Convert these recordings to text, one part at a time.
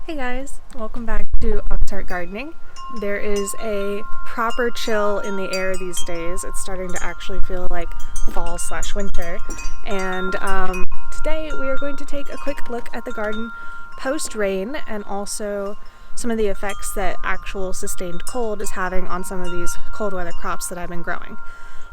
Hey guys, welcome back to Auxhart Gardening. There is a proper chill in the air these days. It's starting to actually feel like fall/winter. And today we are going to take a quick look at the garden post-rain and also some of the effects that actual sustained cold is having on some of these cold weather crops that I've been growing.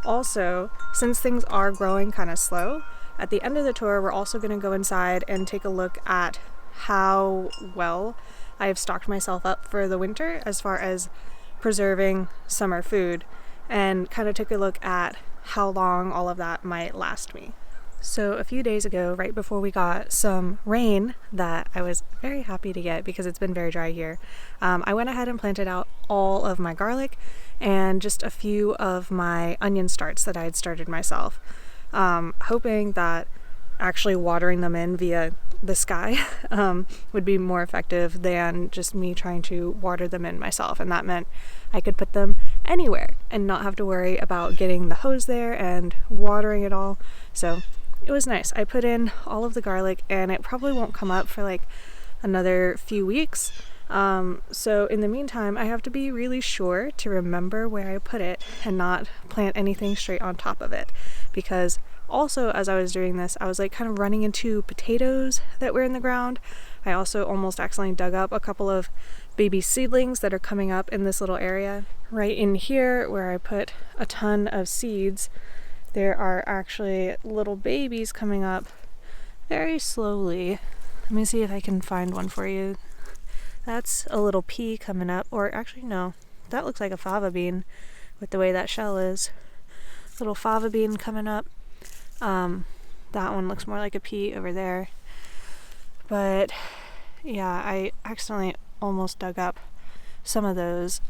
Also, since things are growing kind of slow, at the end of the tour we're also going to go inside and take a look at how well I have stocked myself up for the winter as far as preserving summer food, and kind of take a look at how long all of that might last me. So a few days ago, right before we got some rain that I was very happy to get because it's been very dry here, I went ahead and planted out all of my garlic and just a few of my onion starts that I had started myself, hoping that actually watering them in via the sky would be more effective than just me trying to water them in myself, and that meant I could put them anywhere and not have to worry about getting the hose there and watering it all. So it was nice. I put in all of the garlic and it probably won't come up for like another few weeks. So in the meantime, I have to be really sure to remember where I put it and not plant anything straight on top of it, because also, as I was doing this, I was like kind of running into potatoes that were in the ground. I also almost accidentally dug up a couple of baby seedlings that are coming up in this little area. Right in here where I put a ton of seeds, there are actually little babies coming up very slowly. Let me see if I can find one for you. That's a little pea coming up, or actually no, that looks like a fava bean with the way that shell is. Little fava bean coming up. That one looks more like a pea over there. But yeah, I accidentally almost dug up some of those.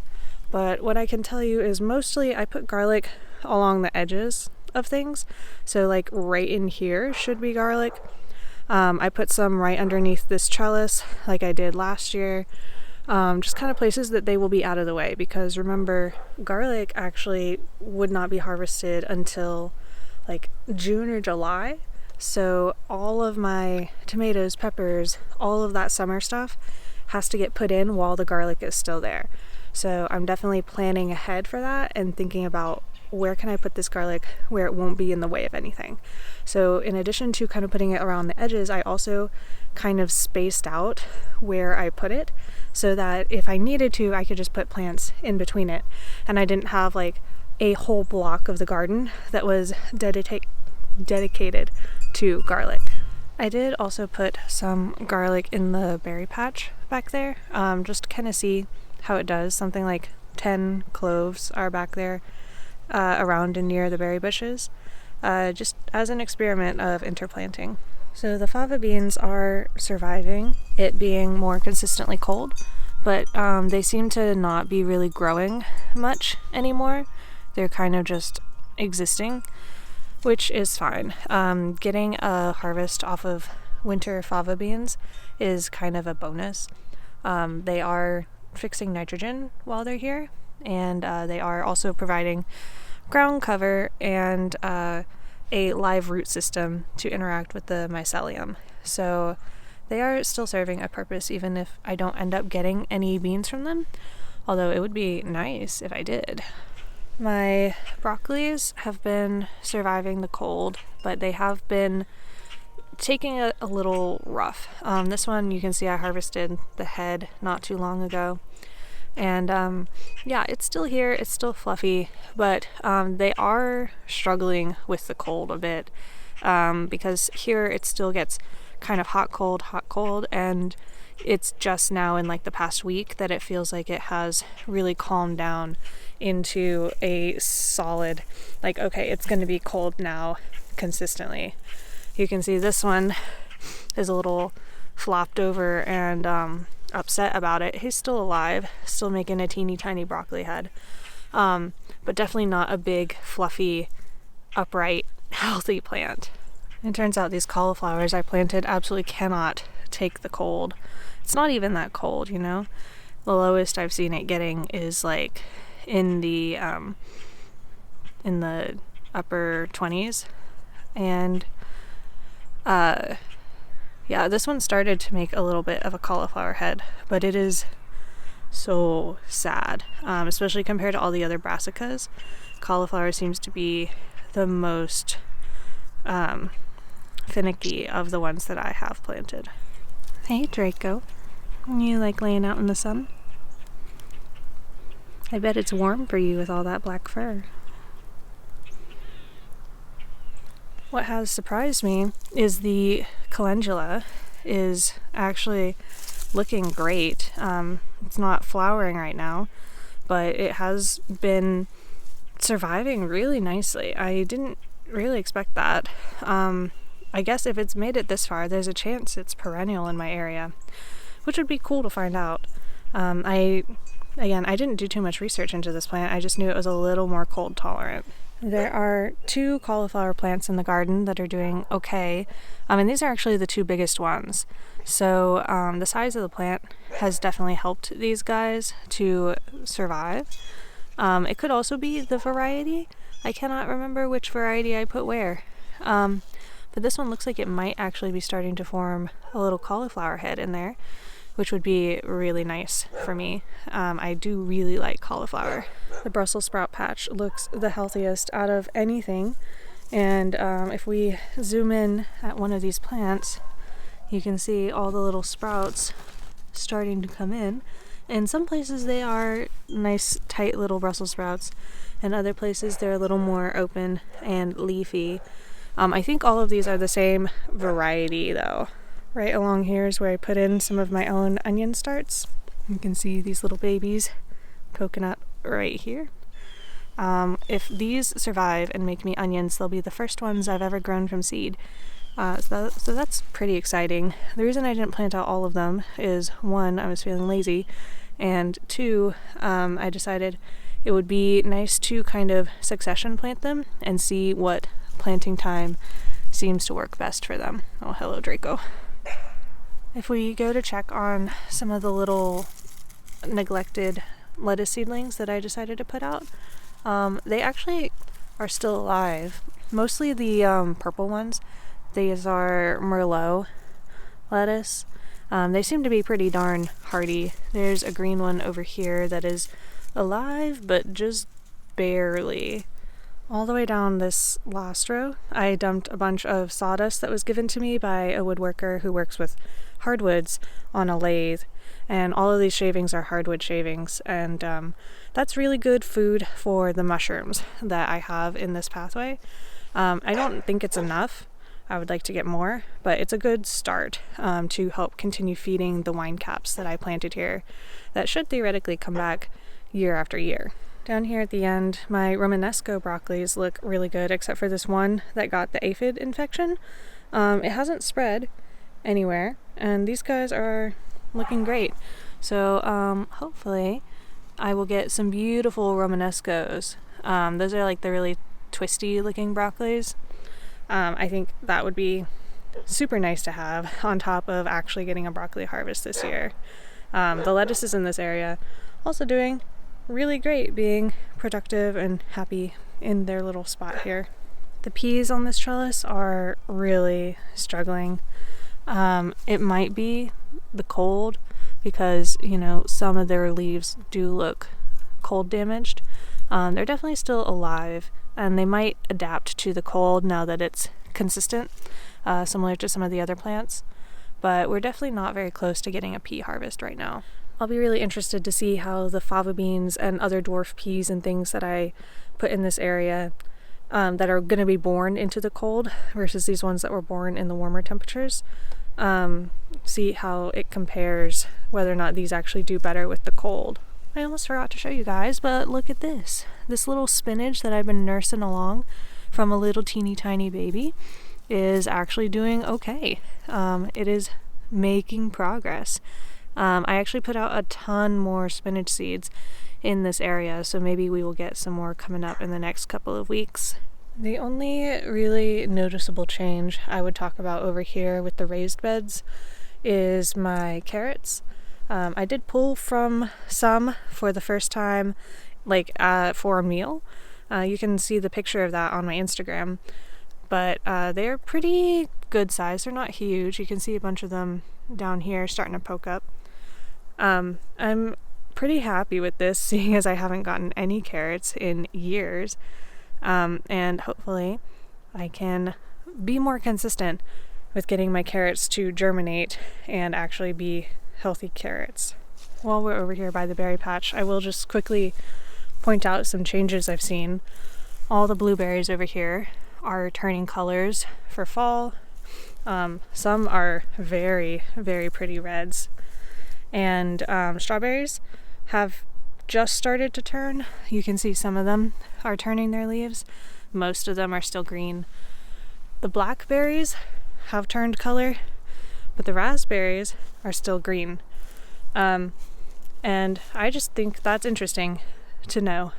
But what I can tell you is mostly I put garlic along the edges of things. So like right in here should be garlic. I put some right underneath this trellis like I did last year. Just kind of places that they will be out of the way, because remember, garlic actually would not be harvested until like June or July. So all of my tomatoes, peppers, all of that summer stuff has to get put in while the garlic is still there. So I'm definitely planning ahead for that and thinking about where can I put this garlic where it won't be in the way of anything. So in addition to kind of putting it around the edges, I also kind of spaced out where I put it so that if I needed to, I could just put plants in between it. And I didn't have like a whole block of the garden that was dedicated to garlic. I did also put some garlic in the berry patch back there, just to kind of see how it does. Something like 10 cloves are back there around and near the berry bushes, just as an experiment of interplanting. So the fava beans are surviving it being more consistently cold, but they seem to not be really growing much anymore. They're kind of just existing, which is fine. Getting a harvest off of winter fava beans is kind of a bonus. They are fixing nitrogen while they're here, and they are also providing ground cover and a live root system to interact with the mycelium. So they are still serving a purpose even if I don't end up getting any beans from them, although it would be nice if I did. My broccolis have been surviving the cold, but they have been taking it a little rough. This one you can see I harvested the head not too long ago. And yeah, it's still here, it's still fluffy, but they are struggling with the cold a bit, because here it still gets kind of hot, cold, and it's just now in like the past week that it feels like it has really calmed down into a solid, like, okay, it's going to be cold now consistently. You can see this one is a little flopped over and upset about it. He's still alive, still making a teeny tiny broccoli head, but definitely not a big, fluffy, upright, healthy plant. It turns out these cauliflowers I planted absolutely cannot take the cold. It's not even that cold, you know? The lowest I've seen it getting is like in the upper 20s, and Yeah, this one started to make a little bit of a cauliflower head, but it is so sad, especially compared to all the other brassicas. Cauliflower seems to be the most finicky of the ones that I have planted. Hey Draco, you like laying out in the sun? I bet it's warm for you with all that black fur. What has surprised me is the calendula is actually looking great. It's not flowering right now, but it has been surviving really nicely. I didn't really expect that. I guess if it's made it this far, there's a chance it's perennial in my area, which would be cool to find out. I didn't do too much research into this plant. I just knew it was a little more cold tolerant. There are 2 cauliflower plants in the garden that are doing okay, and these are actually the 2 biggest ones. So the size of the plant has definitely helped these guys to survive. It could also be the variety. I cannot remember which variety I put where. But this one looks like it might actually be starting to form a little cauliflower head in there, which would be really nice for me. I do really like cauliflower. The Brussels sprout patch looks the healthiest out of anything, and if we zoom in at one of these plants, you can see all the little sprouts starting to come in. In some places they are nice tight little Brussels sprouts, and other places they're a little more open and leafy. I think all of these are the same variety though. Right along here is where I put in some of my own onion starts. You can see these little babies poking up right here. If these survive and make me onions, they'll be the first ones I've ever grown from seed. So that's pretty exciting. The reason I didn't plant out all of them is 1, I was feeling lazy, and 2, I decided it would be nice to kind of succession plant them and see what planting time seems to work best for them. Oh, hello Draco. If we go to check on some of the little neglected lettuce seedlings that I decided to put out, they actually are still alive. Mostly the purple ones. These are Merlot lettuce. They seem to be pretty darn hardy. There's a green one over here that is alive, but just barely. All the way down this last row, I dumped a bunch of sawdust that was given to me by a woodworker who works with hardwoods on a lathe, and all of these shavings are hardwood shavings, and that's really good food for the mushrooms that I have in this pathway. I don't think it's enough. I would like to get more, but it's a good start to help continue feeding the wine caps that I planted here that should theoretically come back year after year. Down here at the end, my Romanesco broccolis look really good, except for this one that got the aphid infection. It hasn't spread anywhere, and these guys are looking great. So hopefully I will get some beautiful Romanescos. Those are like the really twisty looking broccolis. I think that would be super nice to have on top of actually getting a broccoli harvest this year. The lettuces in this area also doing really great, being productive and happy in their little spot here. The peas on this trellis are really struggling. It might be the cold because, you know, some of their leaves do look cold damaged. They're definitely still alive, and they might adapt to the cold now that it's consistent, similar to some of the other plants. But we're definitely not very close to getting a pea harvest right now. I'll be really interested to see how the fava beans and other dwarf peas and things that I put in this area that are going to be born into the cold versus these ones that were born in the warmer temperatures. See how it compares, whether or not these actually do better with the cold. I almost forgot to show you guys, but look at this. This little spinach that I've been nursing along from a little teeny tiny baby is actually doing okay. It is making progress. I actually put out a ton more spinach seeds in this area, so maybe we will get some more coming up in the next couple of weeks. The only really noticeable change I would talk about over here with the raised beds is my carrots. I did pull from some for the first time, like for a meal. You can see the picture of that on my Instagram. but they're pretty good size. They're not huge. You can see a bunch of them down here starting to poke up. I'm pretty happy with this, seeing as I haven't gotten any carrots in years, and hopefully I can be more consistent with getting my carrots to germinate and actually be healthy carrots. While we're over here by the berry patch, I will just quickly point out some changes I've seen. All the blueberries over here are turning colors for fall. Some are very, very pretty reds. And strawberries have just started to turn. You can see some of them are turning their leaves. Most of them are still green. The blackberries have turned color, but the raspberries are still green. And I just think that's interesting to know,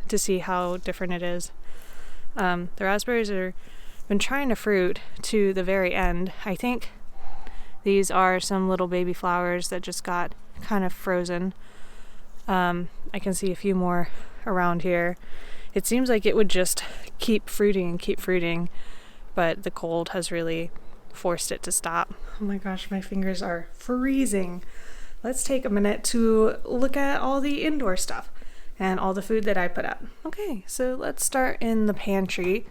to see how different it is. The raspberries are been trying to fruit to the very end. I think these are some little baby flowers that just got kind of frozen. I can see a few more around here. It seems like it would just keep fruiting and keep fruiting, but the cold has really forced it to stop. Oh my gosh, my fingers are freezing. Let's take a minute to look at all the indoor stuff and all the food that I put up. Okay, so let's start in the pantry,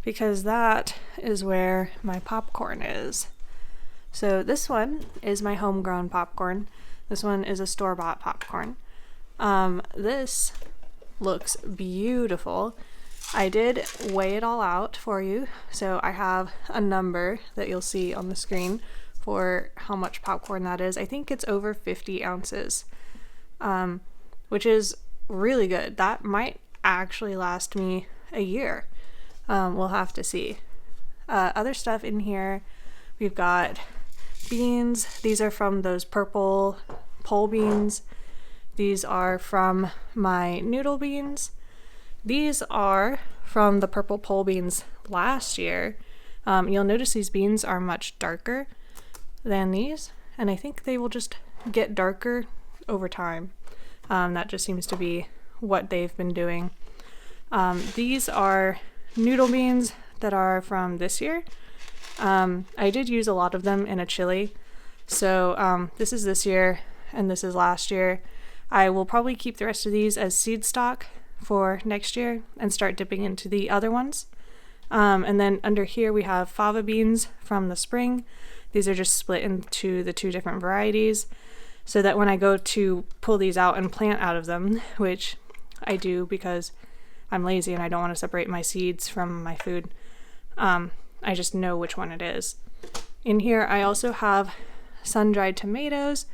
because that is where my popcorn is. So this one is my homegrown popcorn. This one is a store-bought popcorn. This looks beautiful. I did weigh it all out for you, so I have a number that you'll see on the screen for how much popcorn that is. I think it's over 50 ounces, which is really good. That might actually last me a year. We'll have to see. Other stuff in here, we've got beans. These are from those purple pole beans. These are from my noodle beans. These are from the purple pole beans last year. You'll notice these beans are much darker than these, and I think they will just get darker over time. That just seems to be what they've been doing. These are noodle beans that are from this year. I did use a lot of them in a chili, so this is this year and this is last year. I will probably keep the rest of these as seed stock for next year and start dipping into the other ones. And then under here we have fava beans from the spring. These are just split into the two different varieties, so that when I go to pull these out and plant out of them, which I do because I'm lazy and I don't want to separate my seeds from my food, I just know which one it is. In here I also have sun-dried tomatoes.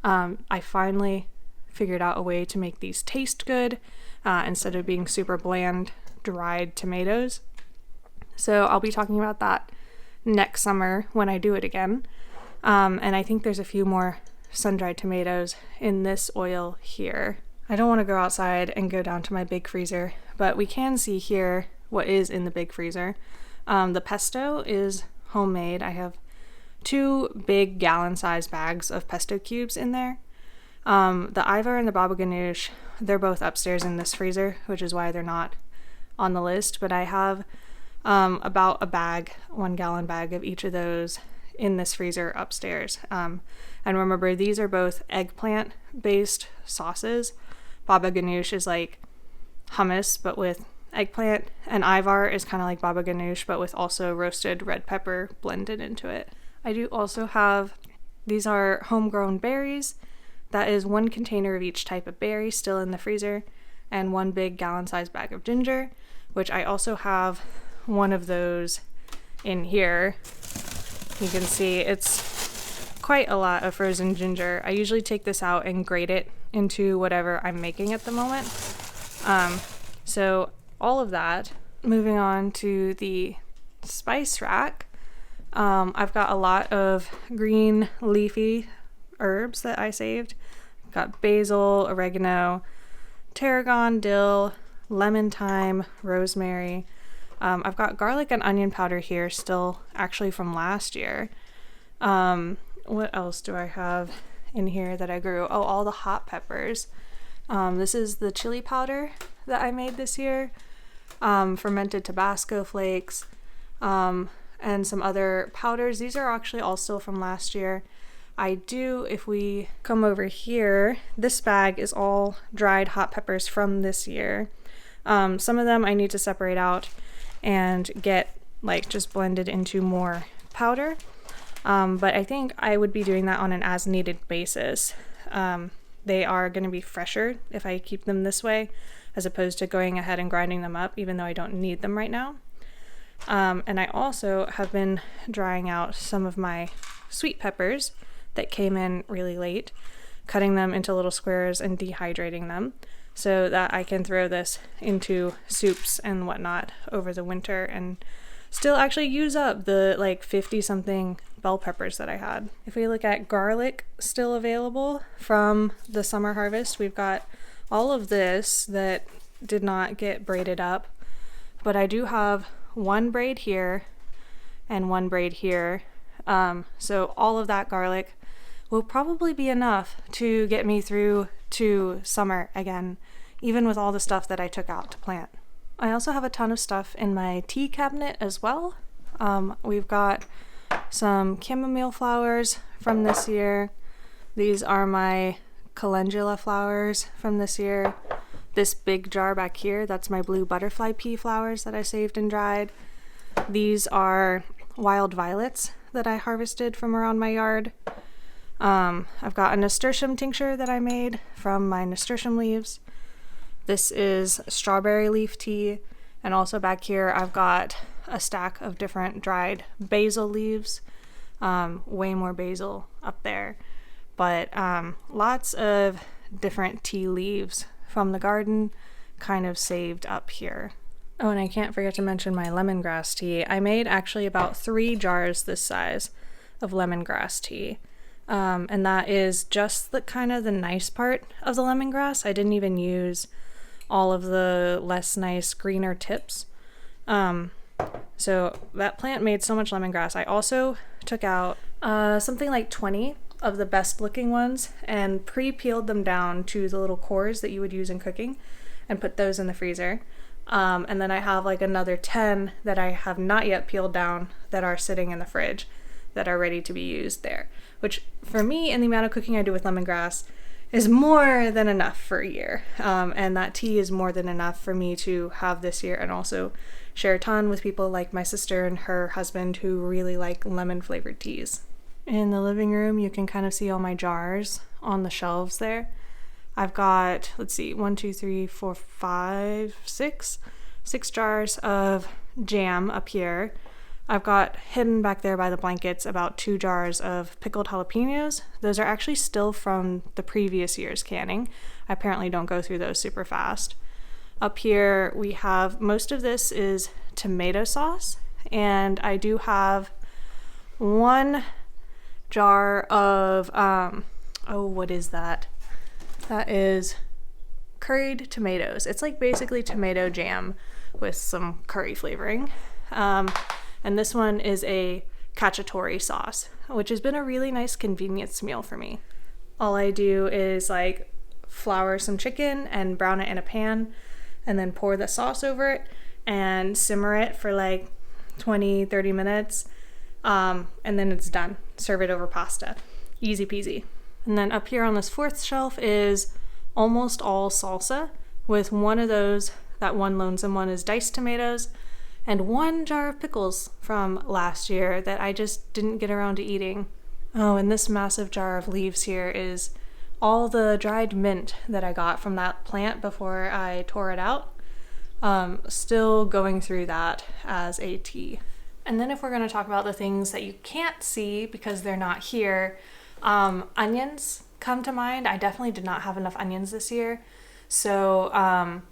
I finally figured out a way to make these taste good instead of being super bland dried tomatoes. So I'll be talking about that next summer when I do it again. And I think there's a few more sun-dried tomatoes in this oil here. I don't want to go outside and go down to my big freezer, but we can see here what is in the big freezer. The pesto is homemade. I have 2 big gallon-sized bags of pesto cubes in there. The Ivar and the baba ganoush, they're both upstairs in this freezer, which is why they're not on the list, but I have about a bag, 1 gallon bag of each of those in this freezer upstairs. And remember, these are both eggplant based sauces. Baba ganoush is like hummus but with eggplant, and Ivar is kind of like baba ganoush but with also roasted red pepper blended into it. I do also have, these are homegrown berries. That is 1 container of each type of berry still in the freezer, and 1 big gallon-sized bag of ginger, which I also have one of those in here. You can see it's quite a lot of frozen ginger. I usually take this out and grate it into whatever I'm making at the moment. So all of that. Moving on to the spice rack. I've got a lot of green leafy herbs that I saved. Got basil, oregano, tarragon, dill, lemon thyme, rosemary. I've got garlic and onion powder here still, actually from last year. What else do I have in here that I grew? Oh, all the hot peppers. This is the chili powder that I made this year. Fermented Tabasco flakes, and some other powders. These are actually all still from last year. If we come over here, this bag is all dried hot peppers from this year. Some of them I need to separate out and get just blended into more powder. But I think I would be doing that on an as needed basis. They are going to be fresher if I keep them this way, as opposed to going ahead and grinding them up, even though I don't need them right now. And I also have been drying out some of my sweet peppers that came in really late, cutting them into little squares and dehydrating them so that I can throw this into soups and whatnot over the winter and still actually use up the 50 something bell peppers that I had. If we look at garlic still available from the summer harvest, we've got all of this that did not get braided up, but I do have one braid here and one braid here. So all of that garlic will probably be enough to get me through to summer again, even with all the stuff that I took out to plant. I also have a ton of stuff in my tea cabinet as well. We've got some chamomile flowers from this year. These are my calendula flowers from this year. This big jar back here, that's my blue butterfly pea flowers that I saved and dried. These are wild violets that I harvested from around my yard. I've got a nasturtium tincture that I made from my nasturtium leaves. This is strawberry leaf tea. And also back here, I've got a stack of different dried basil leaves. Way more basil up there. But lots of different tea leaves from the garden kind of saved up here. Oh, and I can't forget to mention my lemongrass tea. I made actually about 3 jars this size of lemongrass tea. And that is just the kind of the nice part of the lemongrass. I didn't even use all of the less nice greener tips. So that plant made so much lemongrass. I also took out something like 20 of the best looking ones and pre-peeled them down to the little cores that you would use in cooking and put those in the freezer. And then I have another 10 that I have not yet peeled down that are sitting in the fridge that are ready to be used there, which for me and the amount of cooking I do with lemongrass is more than enough for a year. And that tea is more than enough for me to have this year and also share a ton with people like my sister and her husband who really like lemon flavored teas. In the living room, you can kind of see all my jars on the shelves there. I've got, 6 jars of jam up here. I've got hidden back there by the blankets about 2 jars of pickled jalapenos. Those are actually still from the previous year's canning. I apparently don't go through those super fast. Up here we have, most of this is tomato sauce, and I do have 1 jar of, what is that? That is curried tomatoes. It's basically tomato jam with some curry flavoring. And this one is a cacciatore sauce, which has been a really nice convenience meal for me. All I do is flour some chicken and brown it in a pan and then pour the sauce over it and simmer it for 20-30 minutes. And then it's done. Serve it over pasta. Easy peasy. And then up here on this 4th shelf is almost all salsa, with one of those, that one lonesome one, is diced tomatoes, and 1 jar of pickles from last year that I just didn't get around to eating. Oh, and this massive jar of leaves here is all the dried mint that I got from that plant before I tore it out. Still going through that as a tea. And then if we're going to talk about the things that you can't see because they're not here, onions come to mind. I definitely did not have enough onions this year. So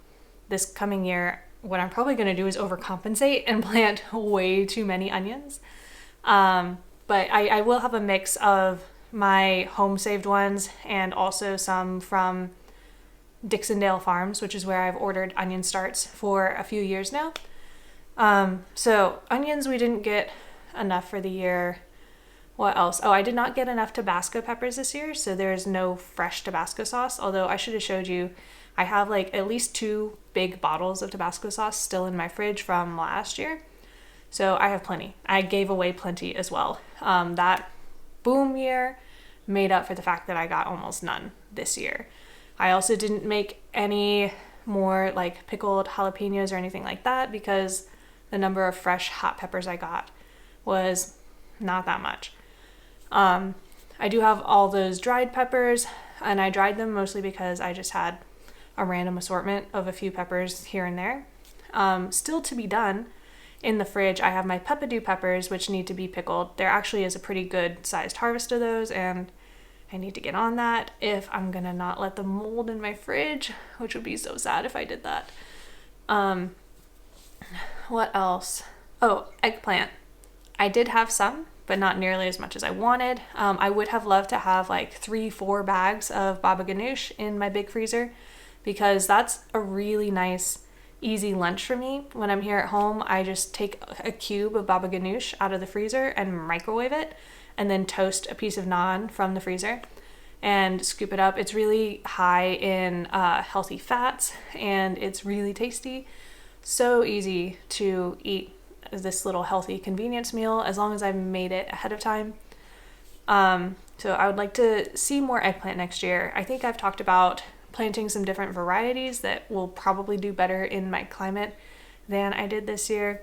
this coming year, what I'm probably going to do is overcompensate and plant way too many onions. But I will have a mix of my home saved ones and also some from Dixondale Farms, which is where I've ordered onion starts for a few years now. So onions, we didn't get enough for the year. What else? Oh, I did not get enough Tabasco peppers this year, so there's no fresh Tabasco sauce. Although I should have showed you, I have at least 2 big bottles of Tabasco sauce still in my fridge from last year. So I have plenty. I gave away plenty as well. That boom year made up for the fact that I got almost none this year. I also didn't make any more like pickled jalapenos or anything like that because the number of fresh hot peppers I got was not that much. I do have all those dried peppers, and I dried them mostly because I just had a random assortment of a few peppers here and there. Still to be done in the fridge, I have my peppadew peppers, which need to be pickled. There actually is a pretty good sized harvest of those, and I need to get on that if I'm gonna not let them mold in my fridge, which would be so sad if I did that. What else? Oh, eggplant. I did have some, but not nearly as much as I wanted. I would have loved to have like 3-4 bags of baba ganoush in my big freezer because that's a really nice, easy lunch for me. When I'm here at home, I just take a cube of baba ganoush out of the freezer and microwave it, and then toast a piece of naan from the freezer and scoop it up. It's really high in healthy fats, and it's really tasty. So easy to eat this little healthy convenience meal as long as I've made it ahead of time. So I would like to see more eggplant next year. I think I've talked about planting some different varieties that will probably do better in my climate than I did this year.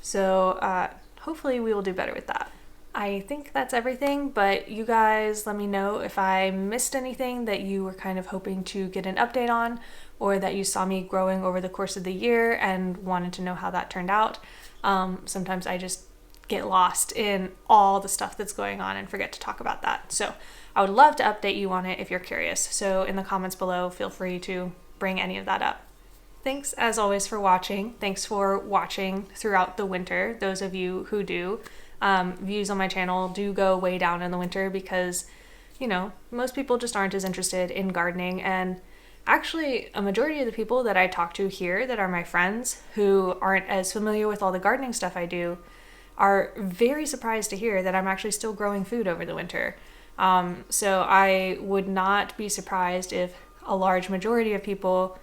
So hopefully we will do better with that. I think that's everything, but you guys let me know if I missed anything that you were kind of hoping to get an update on, or that you saw me growing over the course of the year and wanted to know how that turned out. Sometimes I just get lost in all the stuff that's going on and forget to talk about that. So I would love to update you on it if you're curious. So in the comments below, feel free to bring any of that up. Thanks as always for watching. Thanks for watching throughout the winter, those of you who do. Views on my channel do go way down in the winter because, you know, most people just aren't as interested in gardening. And actually, a majority of the people that I talk to here that are my friends who aren't as familiar with all the gardening stuff I do are very surprised to hear that I'm actually still growing food over the winter. So I would not be surprised if a large majority of people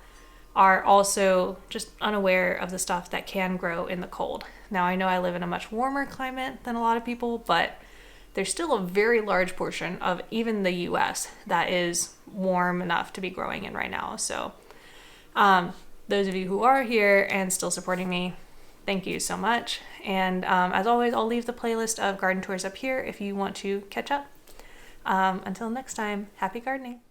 are also just unaware of the stuff that can grow in the cold. Now, I know I live in a much warmer climate than a lot of people, but there's still a very large portion of even the US that is warm enough to be growing in right now. So those of you who are here and still supporting me, thank you so much. And as always, I'll leave the playlist of garden tours up here if you want to catch up. Until next time, happy gardening.